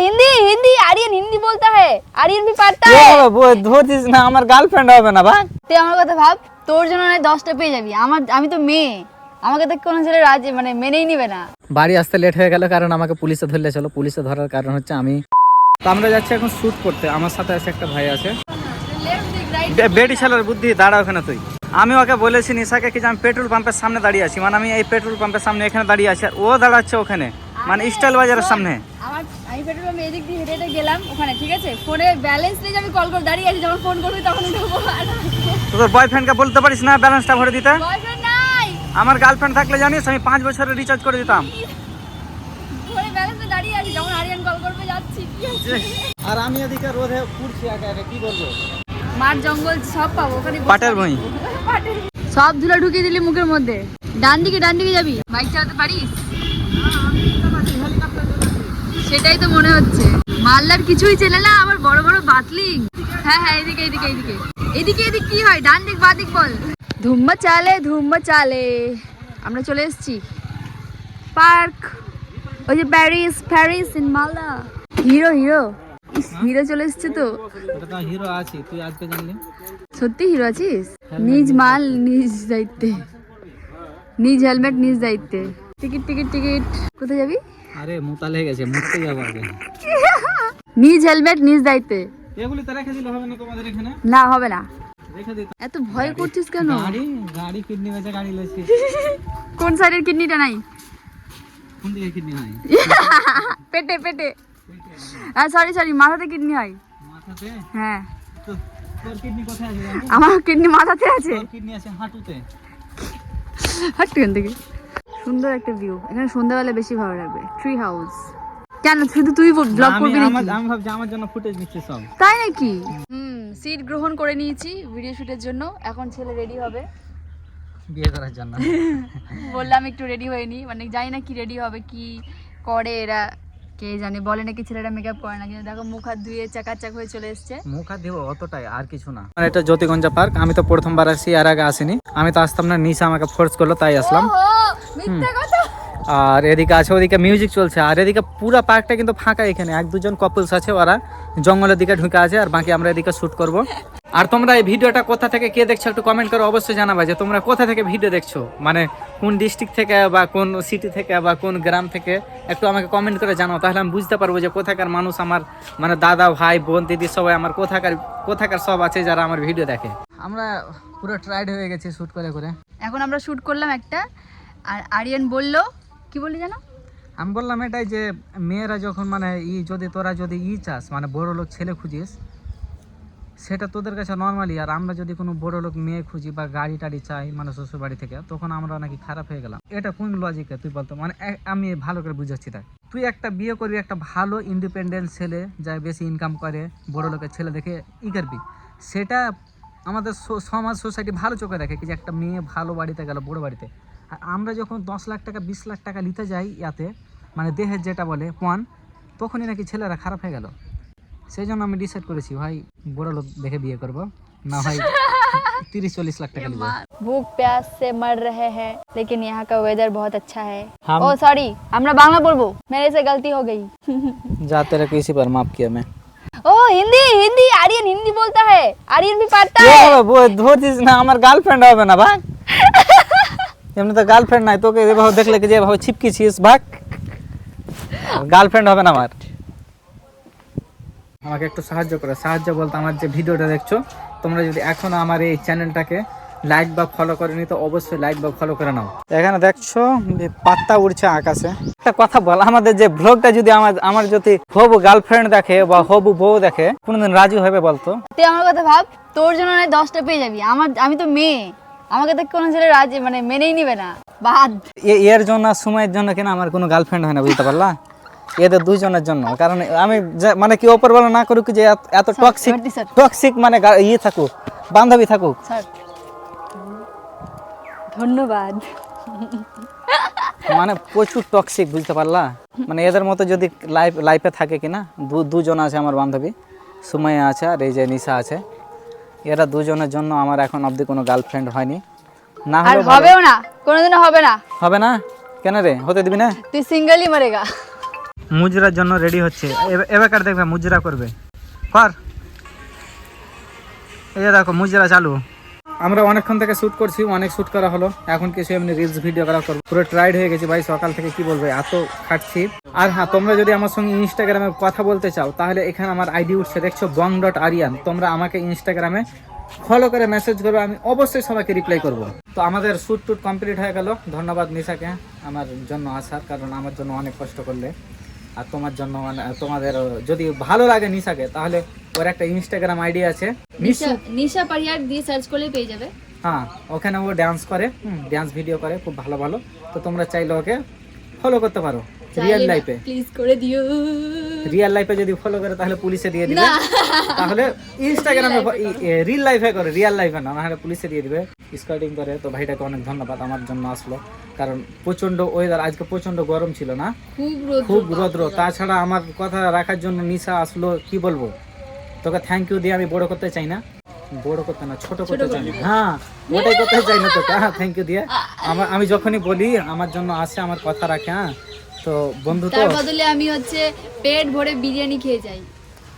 हिंदी हिंदी आर्यन हिंदी बोलता है आर्यन भी पारता ये है वो ধরছিস না আমার গার্লফ্রেন্ড হবে না ভাই তুই আমার কথা ভাব তোর জন্য না 10টা পেয়ে যাবি আমি তো মেয়ে আমাকে তো কোনো ছেলে রাজি মানে মেনেই নেবে না বাড়ি আসতে লেট হয়ে গেল কারণ আমাকে পুলিশে ধরলে চলো পুলিশে ধরার কারণ হচ্ছে আমি তো আমরা যাচ্ছি এখন শুট করতে আমার সাথে আছে একটা ভাই আছে বেডি শালার বুদ্ধি দাঁড়া ওখানে তুই আমি ওকে বলেছি নিশাকে কি যে আমি পেট্রোল পাম্পের সামনে দাঁড়িয়ে আছি মানে আমি এই পেট্রোল পাম্পের সামনে এখানে দাঁড়িয়ে আছি আর ও দাঁড়াচ্ছে ওখানে মানে স্টাইল বাজারের সামনে আমি পেট্রোল পাম্পে এদিক দিয়ে হেঁটে গেলাম ওখানে ঠিক আছে ফোনে ব্যালেন্স নেই আমি কল করে দাঁড়িয়ে আছি যখন ফোন করবি তখন উঠাবো তোর বয়ফ্রেন্ডকে বলতে পারিস না ব্যালেন্সটা ভরে দিতে বয়ফ্রেন্ড নাই আমার গার্লফ্রেন্ড থাকলে জানিস আমি 5 বছরের রিচার্জ করে দিতাম ফোনে ব্যালেন্সে দাঁড়িয়ে আছি যখন আরিয়ান কল করবে যাচ্ছি কি হচ্ছে আর আমি এদিকে রোদে পুড়ছি একা একা কি বলবো মাঠ জঙ্গল সব পাবো ওখানে পাটের ভুঁই সব ধুলো ঢুকিয়ে দিলি মুখের মধ্যে ডান দিকে যাবি বাইক চালাতে পারিস সেটাই তো মনে হচ্ছে মালদার কিছুই চেনে না আবার বড় বড় বাতলিং হ্যাঁ এদিকে এদিক কি হয় ডান দিক বাঁ দিক বল ধুম্মা চালে আমরা চলে এসেছি পার্ক ওই যে প্যারিস ইন মালদা হিরো চলে এসছে তো হিরো আছি তুই আজকে জানলি সত্যি হিরো আছিস নিজ মাল নিজ দায়িত্বে নিজ হেলমেট নিজ দায়িত্বে টিকিট কোথায় যাবি আরে মুতা লেগে গেছে মুততে যাবো আগে নিজ হেলমেট নিজ দায়িত্বে এগুলি তো রেখে দিলে হবে না তোমাদের এখানে না হবে না রেখে দিতে এত ভয় করছিস কেন গাড়ি কিডনি বেচে গাড়ি লইছি কোন সাইডের কিডনিটা নাই কোন দিকে কিডনি হয় পেটে সরি মাথাতে কিডনি হয় মাথাতে হ্যাঁ তো তোর কিডনি কোথায় আছে আমার কিডনি মাথাতে আছে তোর কিডনি আছে হাঁটুতে হাঁটু এখান থেকে সুন্দর একটা ভিউ এখানে সন্ধ্যাবেলা বেশি ভালো লাগবে ট্রি হাউস কেন শুধু তুই ব্লগ করবি নাকি আমি ভাবছি আমার জন্য ফুটেজ নিচ্ছে সব তাই নাকি সিট গ্রহণ করে নিয়েছি ভিডিও শুটের জন্য এখন ছেলে রেডি হবে বিয়ে করার জন্য বললাম একটু রেডি হয়ে নি মানে জানি না কি রেডি হবে কি করে এরা কে জানে বলে নাকি ছেলেরা মেকআপ করে না কিন্তু দেখো মুখ হাত ধুয়ে চাকাচাক হয়ে চলে এসছে মুখ হাত দিব অতটাই আর কিছু না এটা জ্যোতিগঞ্জা পার্ক আমি তো প্রথমবার আসি আর আগে আসিনি আমি তো আসতাম না নিশা আমাকে ফোর্স করলো তাই আসলাম মিথ্যা কথা আর এদিকে আছে ওদিকে মিউজিক চলছে আর এদিকে পুরো পার্কটা কিন্তু ফাঁকা এখানে 1-2 কাপলস আছে ওরা জঙ্গলের দিকে ঢুকে আছে আর বাকি আমরা এদিকে শুট করব আর তোমরা এই ভিডিওটা কোথা থেকে কে দেখছো একটু কমেন্ট করে অবশ্যই জানাবা যে তোমরা কোথা থেকে ভিডিও দেখছো মানে কোন ডিস্ট্রিক্ট থেকে বা কোন সিটি থেকে বা কোন গ্রাম থেকে একটু আমাকে কমেন্ট করে জানাও তাহলে আমি বুঝতে পারবো যে কোথাকার মানুষ আমার মানে দাদা ভাই বোন দিদি সবাই আমার কোথাকার সব আছে যারা আমার ভিডিও দেখে আমরা পুরো ট্রাইড হয়ে গেছি শুট করে এখন আমরা শুট করলাম একটা আর আরিয়ান বললো কি বললি জানো আমি বললাম এটাই যে মেয়েরা যখন মানে তোরা যদি চাস মানে বড় লোক ছেলে খুঁজিস সেটা তোদের কাছে নর্মালি আর আমরা যদি কোনো বড় লোক মেয়ে খুঁজি বা গাড়ি টাড়ি চাই মানে শ্বশুর বাড়ি থেকে তখন আমরা নাকি খারাপ হয়ে গেলাম এটা কোন লজিকে তুই বলতো মানে আমি ভালো করে বুঝাচ্ছি তাই তুই একটা বিয়ে করবি একটা ভালো ইন্ডিপেন্ডেন্ট ছেলে যা বেশি ইনকাম করে বড় লোকের ছেলে দেখে করবি সেটা আমাদের সমাজ সোসাইটি ভালো চোখে দেখে কি যে একটা মেয়ে ভালো বাড়িতে গেল বড় বাড়িতে আর আমরা যখন 10 লাখ টাকা 20 লাখ টাকা নিতে যাই ইয়াতে মানে দেহের যেটা বলে পণ তখনই নাকি ছেলেরা খারাপ হয়ে গেল সেই জন্য আমি ডিসাইড করেছি ভাই বড় লোক দেখে বিয়ে করব না ভাই 30-40 লাখ টাকা নিব भूख प्यास से मर रहे हैं लेकिन यहाँ का वेदर बहुत अच्छा है ओ सॉरी আমরা বাংলা বলবো मेरे से गलती हो गई जा तेरे को इसी पर माफ किया मैं ओ हिंदी आर्यन हिंदी बोलता है आर्यन भी पारता है वो ধরছিস না আমার গার্লফ্রেন্ড হবে না ভাই এমনি তো গার্লফ্রেন্ড নাই তোকে এভাবে দেখলে কি যে ভাবে ছিপকিছিস ভাগ গার্লফ্রেন্ড হবে না আমার আমাকে একটু সাহায্য বলতে আমার যে ভিডিওটা দেখছো তোমরা যদি এখনো আমার এই চ্যানেলটাকে লাইক বা ফলো করেনি তো অবশ্যই লাইক বা ফলো করে নাও এখানে দেখছো যে পাত্তা উড়ছে আকাশে একটা কথা বল আমাদের যে ব্লগটা যদি আমার যদি হবু গার্লফ্রেন্ড দেখে বা হবু বউ দেখে কোনদিন রাজি হবে বলতো তুই আমার কথা ভাব তোর জন্য না 10টা পেয়ে যাবি আমি তো মেয়ে আমাকে তো কোনো ছেলে রাজি মানে মেনেই নিবে না বাদ এর জন্য সময়ের জন্য কিনা আমার কোনো গার্লফ্রেন্ড হয় না বুঝতে পারলা এদের দুজনের জন্য কারণ আমি মানে কি ওপরওয়ালা না করুক যে এত টক্সিক মানে থাকুক বান্ধবী থাকুক ধন্যবাদ মানে প্রচুর টক্সিক বুঝতে পারলা মানে এদের মতো যদি লাইফে থাকে কিনা দুজন আছে আমার বান্ধবী সুমাইয়া আছে আর এই যে নিশা আছে এরা দুজনের জন্য আমার এখন অবধি কোনো গার্লফ্রেন্ড হয়নি না হবেও না কোনোদিনও হবে না কেন রে হতে দিবি না তুই সিঙ্গেলই মরেগা মুজরার জন্য রেডি হচ্ছে। এবার দেখবে মুজরা করবে, কর। এই যে দেখো মুজরা চালু। আমরা অনেকক্ষণ থেকে শ্যুট করছি, অনেক শ্যুট করা হলো, এখন কিছু এমনি রিলস ভিডিও করা করবো। পুরো ট্রাইড হয়ে গেছি ভাই, সকাল থেকে কি বলবো, এত খাটছি। আর হ্যাঁ, তোমরা যদি আমার সঙ্গে ইনস্টাগ্রামে কথা বলতে চাও, তাহলে এখানে আমার আইডি উঠছে দেখছো bong.aryan। তোমরা আমাকে ইনস্টাগ্রামে ফলো করে মেসেজ করবে, আমি অবশ্যই সবাইকে রিপ্লাই করব। তো আমাদের শ্যুট টুট কমপ্লিট হয়ে গেল। ধন্যবাদ নিশাকে আমার জন্য আসার, কারণ আমার জন্য অনেক কষ্ট করলে। আর তোমার জন্য মানে তোমাদের যদি ভালো লাগে নিশাকে, তাহলে ওর একটা ইনস্টাগ্রাম আইডি আছে, নিশা পারিয়ার দিয়ে সার্চ করলে পেয়ে যাবে। হ্যাঁ, ওখানে ও ডান্স করে, ডান্স ভিডিও করে খুব ভালো ভালো। তো তোমরা চাইলে ওকে ফলো করতে পারো রিয়েল লাইফে। প্লিজ করে দিও। রিয়েল লাইফে যদি ফলো করে তাহলে পুলিশে দিয়ে দিবে, তাহলে ইনস্টাগ্রামে রিয়েল লাইফে করে, রিয়েল লাইফে না, নাহলে পুলিশে দিয়ে দিবে। স্কার্টিং করে। তো ভাইটাকে অনেক ধন্যবাদ আমার জন্য আসলো, কারণ প্রচন্ড ওয়েদার, আজকে প্রচন্ড গরম ছিল না, খুব রৌদ্র। তাছাড়া আমার কথা রাখার জন্য নিশা আসলো, কি বলবো তোকে থ্যাংক ইউ দিয়ে আমি বড় করতে চাই না, বড় করতে না, ছোট করতে চাই না। হ্যাঁ, ওটাই করতে চাই না তোকে। হ্যাঁ, থ্যাংক ইউ দিয়ে আমি যখনই বলি আমার জন্য আসে, আমার কথা রাখে। হ্যাঁ, তো বন্ধু, তো তার বদলে আমি হচ্ছে পেট ভরে বিরিয়ানি খেয়ে যাই।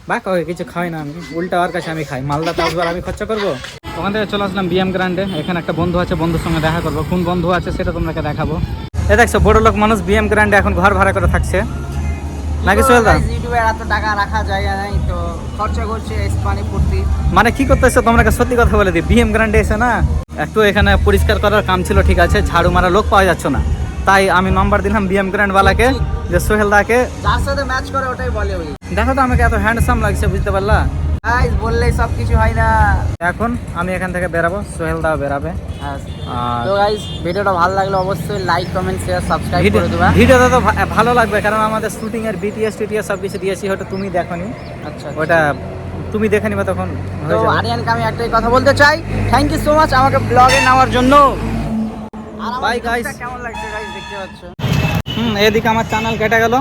বা কাউকে কিছু খাই না, আমি উল্টা ওর কাছে আমি খাই। মালদাতে আসবার আমি খরচা করবো। ওখান থেকে চলে আসলাম বিএম গ্রান্ডে। এখানে একটা বন্ধু আছে, বন্ধুর সঙ্গে দেখা করবো। কোন বন্ধু আছে সেটা তোমাকে দেখাবো। এ দেখছো বড় লোক মানুষ বিএম গ্রান্ডে এখন ঘর ভাড়া করে থাকছে নাকি সোহেল দা? ইউটিউবে এত টাকা রাখা যায় নাই, তো খরচা করছে পানি ফুর্তি। মানে কি করতেছো তোমরা, সত্যি কথা বলে দিই, বিএম গ্রান্ডে এসে না একটু এখানে পরিষ্কার করার কাম ছিল, ঠিক আছে, ঝাড়ু মারা লোক পাওয়া যাচ্ছে না, তাই আমি নাম্বার দিলাম বিএম গ্র্যান্ড ওয়ালাকে, যে সোহেল দাকে যার সাথে ম্যাচ করে ওটাই বলে। ওই দেখো তো আমাকে এত হ্যান্ডসাম লাগছে, বুঝতে পারলা? গাইস বললেই সব কিছু হয় না। এখন আমি এখান থেকে বেরাবো, সোহেল দাও বেরাবে। তো গাইস ভিডিওটা ভালো লাগলে অবশ্যই লাইক কমেন্ট শেয়ার সাবস্ক্রাইব করে দিবা। ভিডিওটা তো ভালো লাগবে, কারণ আমাদের শুটিং এর বিটিএস টিটিএস সব কিছু দিয়েছি, হয়তো তুমি দেখোনি। আচ্ছা, ওটা তুমি দেখে নিবে তখন তো আরিয়ানকে আমি একটাই কথা বলতে চাই, থ্যাংক ইউ সো মাচ আমাকে ব্লগে নেওয়ার জন্য। Bye guys. কেমন লাগছে গাইস দেখতে পাচ্ছ? এদিকে আমার চ্যানেল কেটে গেল।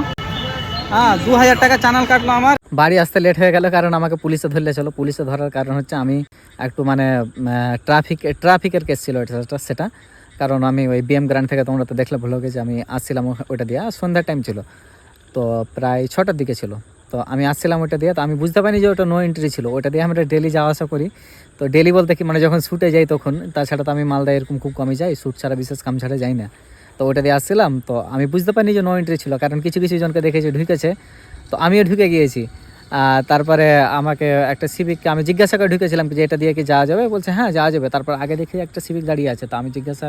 হ্যাঁ, 2000 টাকা চ্যানেল কাটলো আমার। বাড়ি আসতে লেট হয়ে গেল, কারণ আমাকে পুলিশে ধরলে চলো। পুলিশে ধরার কারণ হচ্ছে আমি একটু মানে ট্রাফিকের কেস ছিল সেটা, কারণ আমি ওই বিএম গ্রান্ড থেকে, তোমরা তো দেখলে ভুলে গেছি, আমি আসছিলাম ওইটা দিয়ে। সন্ধ্যার টাইম ছিল, তো প্রায় 6টার দিকে ছিল। তো আমি আসছিলাম ওইটা দিয়ে, তো আমি বুঝতে পারিনি যে ওটা নো এন্ট্রি ছিল। ওইটা দিয়ে আমরা ডেলি যাওয়া আসা করি। তো ডেলি বলতে কি, মানে যখন শ্যুটে যাই তখন, তাছাড়া তো আমি মালদা এরকম খুব কমই যাই, শ্যুট ছাড়া বিশেষ কাম ছাড়া যাই না। তো ওটা দিয়ে আসছিলাম, তো আমি বুঝতে পারিনি যে নো এন্ট্রি ছিল, কারণ কিছু কিছু জনকে দেখেছি ঢুকেছে, তো আমিও ঢুকে গিয়েছি। তারপরে আমাকে একটা সিভিককে আমি জিজ্ঞাসা করে ঢুকেছিলাম যে এটা দিয়ে কি যাওয়া যাবে, বলছে হ্যাঁ যাওয়া যাবে। তারপর আগে দেখি একটা সিভিক দাঁড়িয়ে আছে, তো আমি জিজ্ঞাসা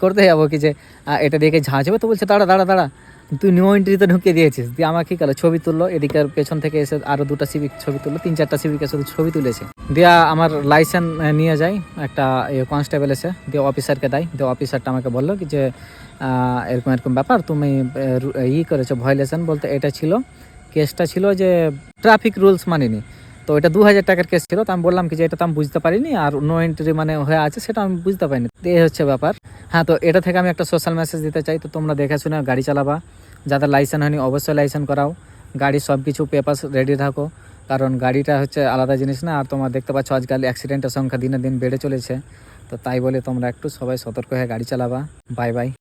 করতে যাবো কি যে এটা দিয়ে কি যাওয়া যাবে, তো বলছে দাঁড়া দাঁড়া দাঁড়া, তুই নো এন্ট্রিতে ঢুকে দিয়েছিস। দিয়ে আমাকে কী করলো, ছবি তুললো, এদিকের পেছন থেকে এসে আরও 2টা সিভিক ছবি তুললো, 3-4টা সিভিকে শুধু ছবি তুলেছে। দিয়া আমার লাইসেন্স নিয়ে যায় একটা কনস্টেবল এসে, দিয়ে অফিসারকে দেয়। দিয়ে অফিসারটা আমাকে বললো কি যে এরকম এরকম ব্যাপার, তুমি করেছো ভায়োলেশন, বলতে এটা ছিল, কেসটা ছিল যে ট্রাফিক রুলস মানিনি। তো এটা 2000 টাকার কেস ছিল। তো আমি বললাম কি যে এটা তো আমি বুঝতে পারিনি, আর নো এন্ট্রি মানে হয়ে আছে সেটা আমি বুঝতে পারিনি, এই হচ্ছে ব্যাপার। হ্যাঁ, তো এটা থেকে আমি একটা সোশ্যাল মেসেজ দিতে চাই, তো তোমরা দেখে শুনে গাড়ি চালাবা। যাদের লাইসেন্স হয়নি অবশ্যই লাইসেন্স করাও, গাড়ির সব কিছু পেপার রেডি রাখো, কারণ গাড়িটা হচ্ছে আলাদা জিনিস না। আর তোমরা দেখতে পাচ্ছ আজকাল অ্যাক্সিডেন্টের সংখ্যা দিনে দিন বেড়ে চলেছে, তো তাই বলে তোমরা একটু সবাই সতর্ক হয়ে গাড়ি চালাবা। Bye bye.